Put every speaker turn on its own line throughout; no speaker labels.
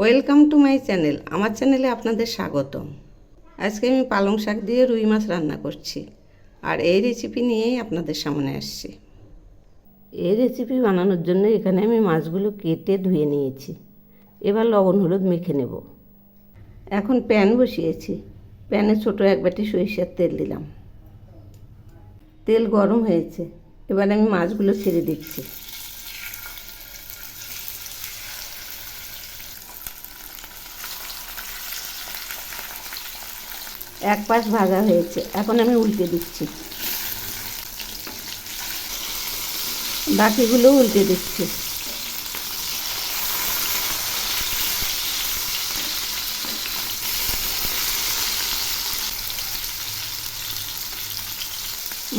Welcome to my channel. আমার চ্যানেলে আপনাদের স্বাগতম। আজকে আমি পালং শাক দিয়ে রুই মাছ রান্না করছি, আর এই রেসিপি নিয়েই আপনাদের সামনে আসছি। এই রেসিপি বানানোর জন্য এখানে আমি মাছগুলো কেটে ধুয়ে নিয়েছি। এবার লবণ হলুদ মেখে নেব। এখন প্যান বসিয়েছি। প্যানে ছোট এক বাটি সরিষার তেল দিলাম। তেল গরম হয়েছে। এবার আমি মাছগুলো ছেড়ে দিচ্ছি। এক পাশ ভাজা হয়েছে, এখন আমি উল্টে দিচ্ছি। বাকিগুলো উল্টে দিচ্ছি।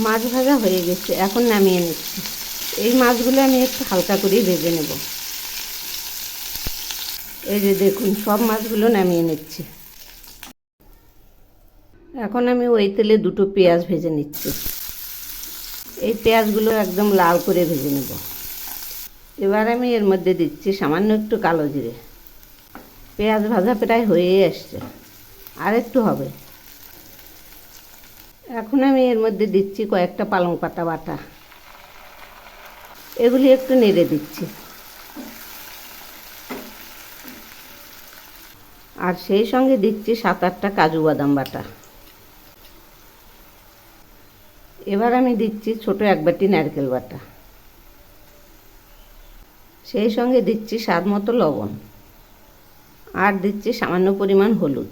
মাছ ভাজা হয়ে গেছে, এখন নামিয়ে নিচ্ছি। এই মাছগুলো আমি একটু হালকা করেই ভেজে নেব। এই যে দেখুন, সব মাছগুলো নামিয়ে নিচ্ছি। এখন আমি ওই তেলে দুটো পেঁয়াজ ভেজে নিচ্ছি। এই পেঁয়াজগুলো একদম লাল করে ভেজে নেব। এবার আমি এর মধ্যে দিচ্ছি সামান্য একটু কালো জিরে। পেঁয়াজ ভাজা প্রায় হয়েই আসছে, আর একটু হবে। এখন আমি এর মধ্যে দিচ্ছি কয়েকটা পালং পাতা বাটা। এগুলি একটু নেড়ে দিচ্ছি। আর সেই সঙ্গে দিচ্ছি 7-8টা কাজু বাদাম বাটা। এবার আমি দিচ্ছি ছোট এক বাটি নারকেল বাটা। সেই সঙ্গে দিচ্ছি স্বাদ মতো লবণ, আর দিচ্ছি সামান্য পরিমাণ হলুদ।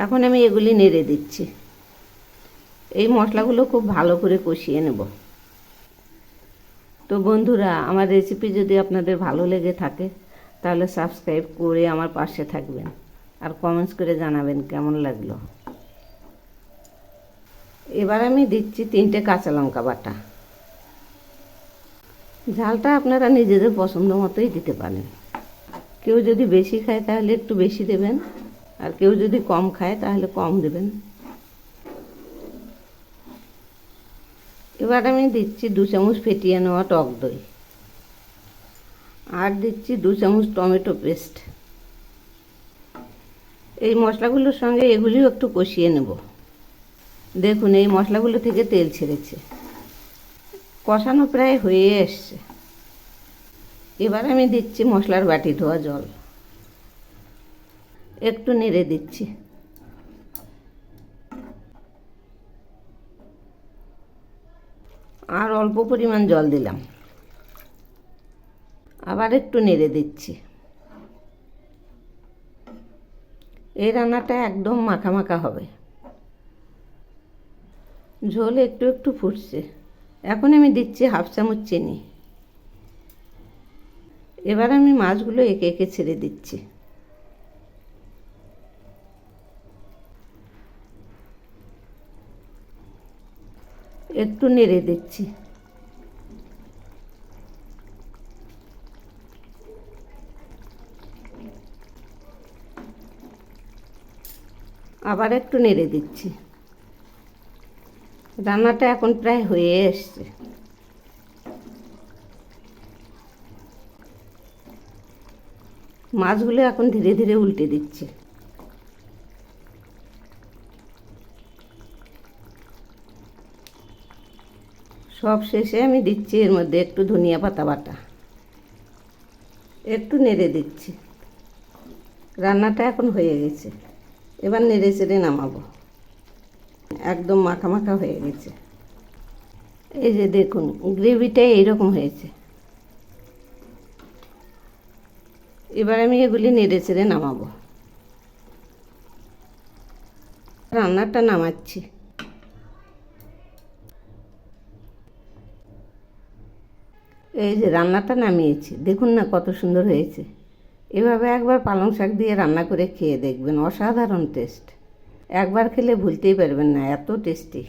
এখন আমি এগুলি নেড়ে দিচ্ছি। এই মশলাগুলো খুব ভালো করে কষিয়ে নেব। তো বন্ধুরা, আমার রেসিপি যদি আপনাদের ভালো লেগে থাকে তাহলে সাবস্ক্রাইব করে আমার পাশে থাকবেন, আর কমেন্টস করে জানাবেন কেমন লাগলো। এবার আমি দিচ্ছি 3টে কাঁচা লঙ্কা বাটা। ঝালটা আপনারা নিজেদের পছন্দ মতোই দিতে পারেন। কেউ যদি বেশি খায় তাহলে একটু বেশি দেবেন, আর কেউ যদি কম খায় তাহলে কম দেবেন। এবার আমি দিচ্ছি 2 চামচ ফেটিয়ে নেওয়া টক দই, আর দিচ্ছি 2 চামচ টমেটো পেস্ট। এই মশলাগুলোর সঙ্গে এগুলিও একটু কষিয়ে নেব। দেখুন, এই মশলাগুলো থেকে তেল ছেড়েছে, কষানো প্রায় হয়ে এসছে। এবার আমি দিচ্ছি মশলার বাটি ধোয়া জল, একটু নেড়ে দিচ্ছি। আর অল্প পরিমাণ জল দিলাম, আবার একটু নেড়ে দিচ্ছি। এই রান্নাটা একদম মাখা মাখা হবে। ঝোল একটু একটু ফুটছে। এখন আমি দিচ্ছি 1/2 চামচ চিনি। এবার আমি মাছগুলো একে একে ছেড়ে দিচ্ছি। একটু নেড়ে দিচ্ছি। আবার একটু নেড়ে দিচ্ছি। রান্নাটা এখন প্রায় হয়ে এসছে। মাছগুলো এখন ধীরে ধীরে উল্টে দিচ্ছি। সব শেষে আমি দিচ্ছি এর মধ্যে একটু ধনিয়া পাতা বাটা। একটু নেড়ে দিচ্ছি। রান্নাটা এখন হয়ে গেছে। এবার নেড়ে চেড়ে নামাবো। একদম মাখা মাখা হয়ে গেছে। এই যে দেখুন, গ্রেভিটা এইরকম হয়েছে। এবার আমি এগুলি নেড়ে চেড়ে নামাবো। রান্নাটা নামাচ্ছি। এই যে রান্নাটা নামিয়েছি, দেখুন না কত সুন্দর হয়েছে। এভাবে একবার পালং শাক দিয়ে রান্না করে খেয়ে দেখবেন, অসাধারণ টেস্ট। একবার খেলে ভুলতেই পারবেন না, এত টেস্টি।